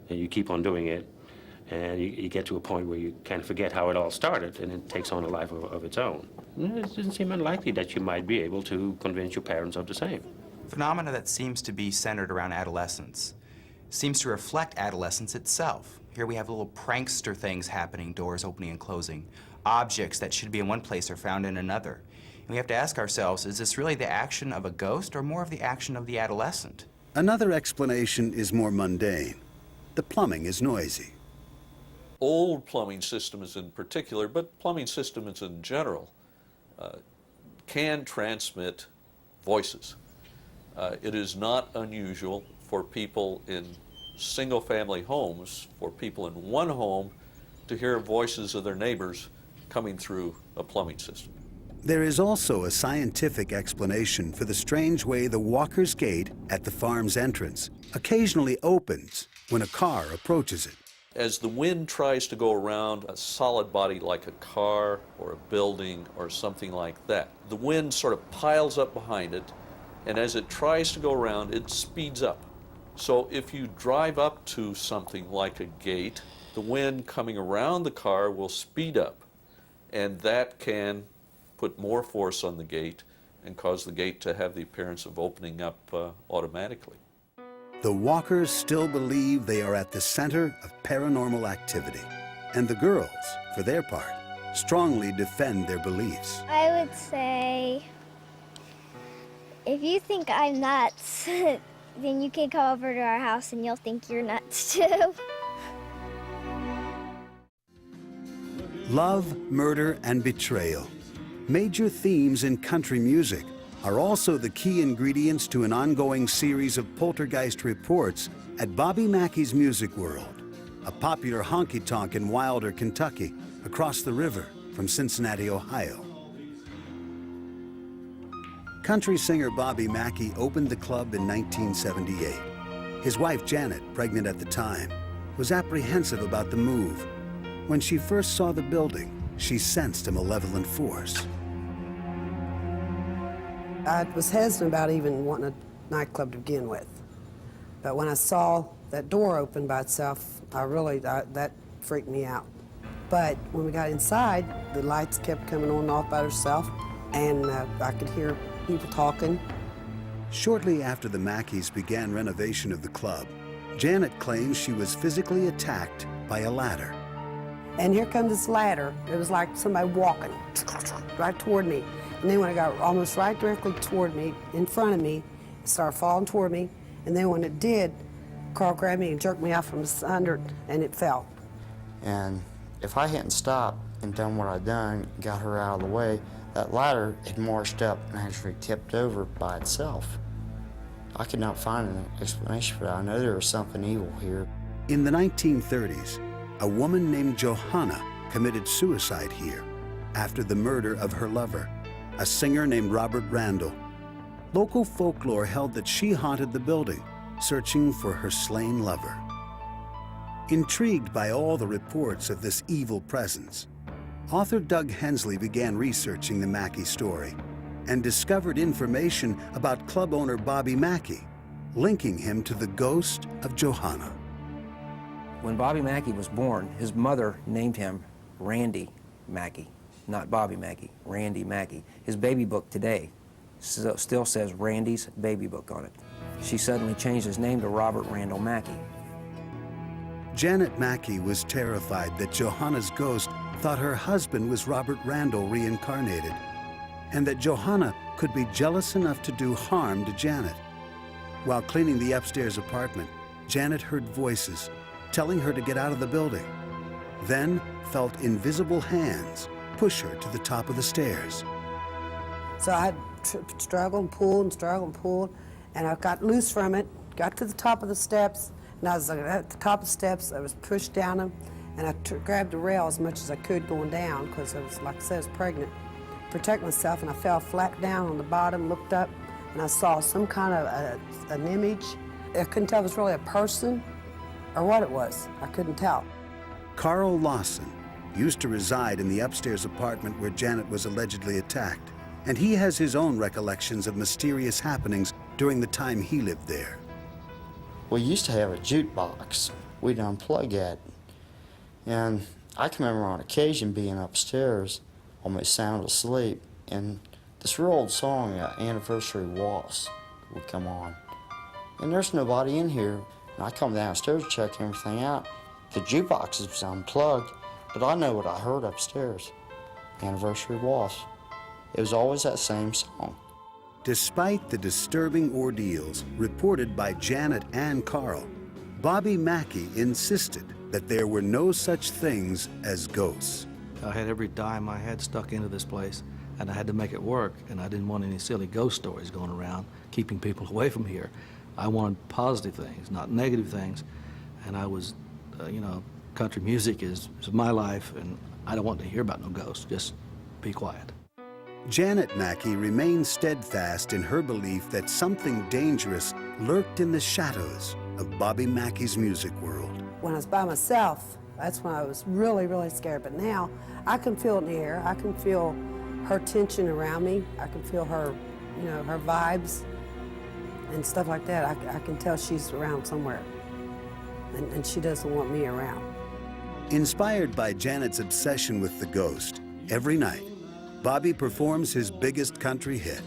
and you keep on doing it, and you get to a point where you kind of forget how it all started, and it takes on a life of its own. And it doesn't seem unlikely that you might be able to convince your parents of the same. Phenomena that seems to be centered around adolescence seems to reflect adolescence itself. Here we have little prankster things happening, doors opening and closing. Objects that should be in one place are found in another. And we have to ask ourselves, is this really the action of a ghost or more of the action of the adolescent? Another explanation is more mundane. The plumbing is noisy. Old plumbing systems in particular, but plumbing systems in general, can transmit voices. It is not unusual for people in single-family homes, for people in one home, to hear voices of their neighbors coming through a plumbing system. There is also a scientific explanation for the strange way the Walker's Gate at the farm's entrance occasionally opens when a car approaches it. As the wind tries to go around a solid body like a car or a building or something like that, the wind sort of piles up behind it, and as it tries to go around, it speeds up. So if you drive up to something like a gate, the wind coming around the car will speed up, and that can put more force on the gate and cause the gate to have the appearance of opening up automatically. The Walkers still believe they are at the center of paranormal activity, and the girls, for their part, strongly defend their beliefs. I would say, if you think I'm nuts, then you can come over to our house and you'll think you're nuts too. Love, murder, and betrayal, major themes in country music, are also the key ingredients to an ongoing series of poltergeist reports at Bobby Mackey's Music World, a popular honky-tonk in Wilder, Kentucky, across the river from Cincinnati, Ohio. Country singer Bobby Mackey opened the club in 1978. His wife, Janet, pregnant at the time, was apprehensive about the move. When she first saw the building, she sensed a malevolent force. I was hesitant about even wanting a nightclub to begin with. But when I saw that door open by itself, that freaked me out. But when we got inside, the lights kept coming on and off by themselves, and I could hear people talking. Shortly after the Mackeys began renovation of the club, Janet claims she was physically attacked by a ladder. And here comes this ladder. It was like somebody walking right toward me. And then when it got almost right directly toward me, in front of me, it started falling toward me. And then when it did, Carl grabbed me and jerked me out from under it, and it fell. And if I hadn't stopped and done what I'd done, got her out of the way, that ladder had marched up and actually tipped over by itself. I could not find an explanation for that. I know there was something evil here. In the 1930s, a woman named Johanna committed suicide here after the murder of her lover, a singer named Robert Randall. Local folklore held that she haunted the building, searching for her slain lover. Intrigued by all the reports of this evil presence, author Doug Hensley began researching the Mackey story and discovered information about club owner Bobby Mackey, linking him to the ghost of Johanna. When Bobby Mackey was born, his mother named him Randy Mackey, not Bobby Mackey, Randy Mackey. His baby book today still says Randy's baby book on it. She suddenly changed his name to Robert Randall Mackey. Janet Mackey was terrified that Johanna's ghost thought her husband was Robert Randall reincarnated, and that Johanna could be jealous enough to do harm to Janet. While cleaning the upstairs apartment, Janet heard voices telling her to get out of the building, then felt invisible hands push her to the top of the stairs. So I struggled and pulled and struggled and pulled, and I got loose from it, got to the top of the steps, and I was at the top of the steps. I was pushed down them, and I grabbed the rail as much as I could going down, because I was, like I said, I was pregnant. Protect myself, and I fell flat down on the bottom, looked up, and I saw some kind of an image. I couldn't tell if it was really a person or what it was. I couldn't tell. Carl Lawson used to reside in the upstairs apartment where Janet was allegedly attacked, and he has his own recollections of mysterious happenings during the time he lived there. We used to have a jukebox. We'd unplug that. And I can remember on occasion being upstairs, almost sound asleep, and this real old song, Anniversary Waltz, would come on. And there's nobody in here. And I come downstairs to check everything out. The jukebox is unplugged, but I know what I heard upstairs. Anniversary Waltz. It was always that same song. Despite the disturbing ordeals reported by Janet and Carl, Bobby Mackey insisted that there were no such things as ghosts. I had every dime I had stuck into this place, and I had to make it work, and I didn't want any silly ghost stories going around, keeping people away from here. I wanted positive things, not negative things, and I was, you know, country music is my life, and I don't want to hear about no ghosts, just be quiet. Janet Mackey remained steadfast in her belief that something dangerous lurked in the shadows of Bobby Mackey's music world. When I was by myself, that's when I was really, really scared. But now I can feel it in the air. I can feel her tension around me. I can feel her, you know, her vibes and stuff like that. I can tell she's around somewhere, and she doesn't want me around. Inspired by Janet's obsession with the ghost, every night, Bobby performs his biggest country hit,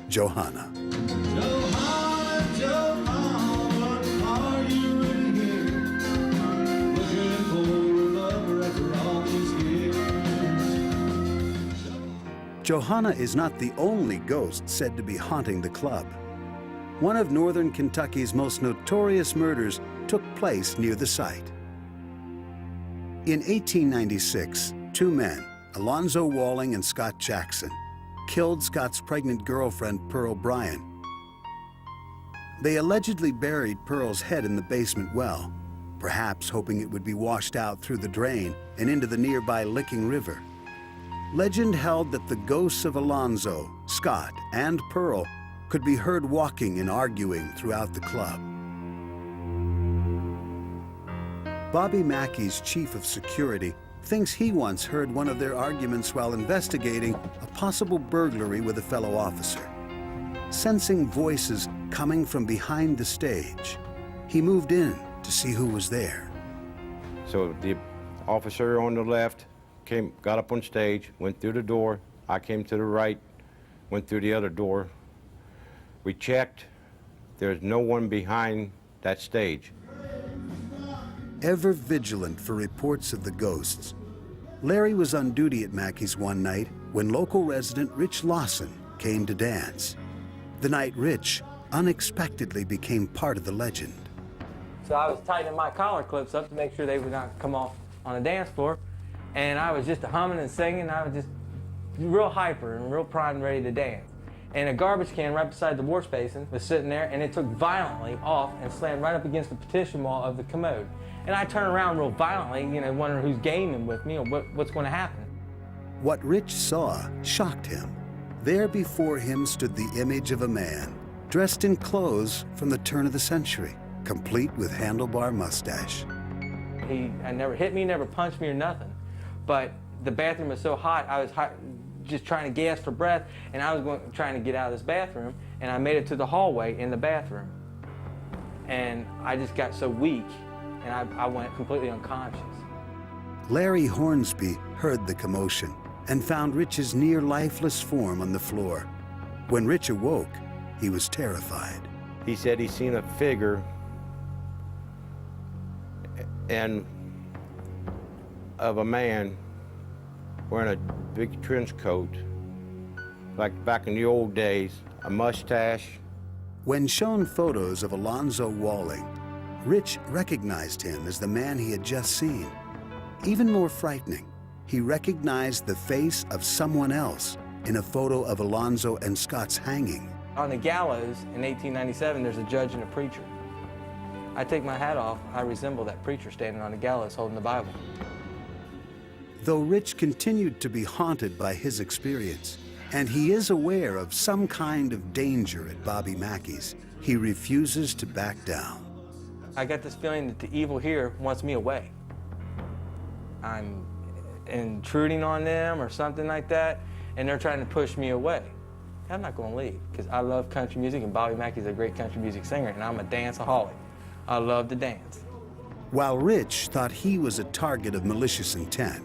Johanna. Johanna, Johanna, what are you in here? Looking for a lover after all these years. Johanna is not the only ghost said to be haunting the club. One of northern Kentucky's most notorious murders took place near the site. In 1896, two men, Alonzo Walling and Scott Jackson, killed Scott's pregnant girlfriend, Pearl Bryan. They allegedly buried Pearl's head in the basement well, perhaps hoping it would be washed out through the drain and into the nearby Licking River. Legend held that the ghosts of Alonzo, Scott, and Pearl could be heard walking and arguing throughout the club. Bobby Mackey's chief of security thinks he once heard one of their arguments while investigating a possible burglary with a fellow officer. Sensing voices coming from behind the stage, he moved in to see who was there. So the officer on the left got up on stage, went through the door. I came to the right, went through the other door. We checked. There's no one behind that stage. Ever vigilant for reports of the ghosts, Larry was on duty at Mackey's one night when local resident Rich Lawson came to dance. The night Rich unexpectedly became part of the legend. So I was tightening my collar clips up to make sure they would not come off on the dance floor, and I was just humming and singing. I was just real hyper and real primed and ready to dance. And a garbage can right beside the wash basin was sitting there, and it took violently off and slammed right up against the partition wall of the commode. And I turned around real violently, you know, wondering who's gaming with me or what's going to happen. What Rich saw shocked him. There before him stood the image of a man dressed in clothes from the turn of the century, complete with handlebar mustache. He never hit me, never punched me or nothing. But the bathroom was so hot, I was just trying to gasp for breath, and I was trying to get out of this bathroom, and I made it to the hallway in the bathroom. And I just got so weak, and I went completely unconscious. Larry Hornsby heard the commotion and found Rich's near lifeless form on the floor. When Rich awoke, he was terrified. He said he seen a figure and of a man wearing a big trench coat, like back in the old days, a mustache. When shown photos of Alonzo Walling, Rich recognized him as the man he had just seen. Even more frightening, he recognized the face of someone else in a photo of Alonzo and Scott's hanging. On the gallows in 1897, there's a judge and a preacher. I take my hat off, I resemble that preacher standing on the gallows holding the Bible. Though Rich continued to be haunted by his experience, and he is aware of some kind of danger at Bobby Mackey's, he refuses to back down. I got this feeling that the evil here wants me away. I'm intruding on them or something like that, and they're trying to push me away. I'm not going to leave, because I love country music, and Bobby Mackey's a great country music singer, and I'm a danceaholic. I love to dance. While Rich thought he was a target of malicious intent,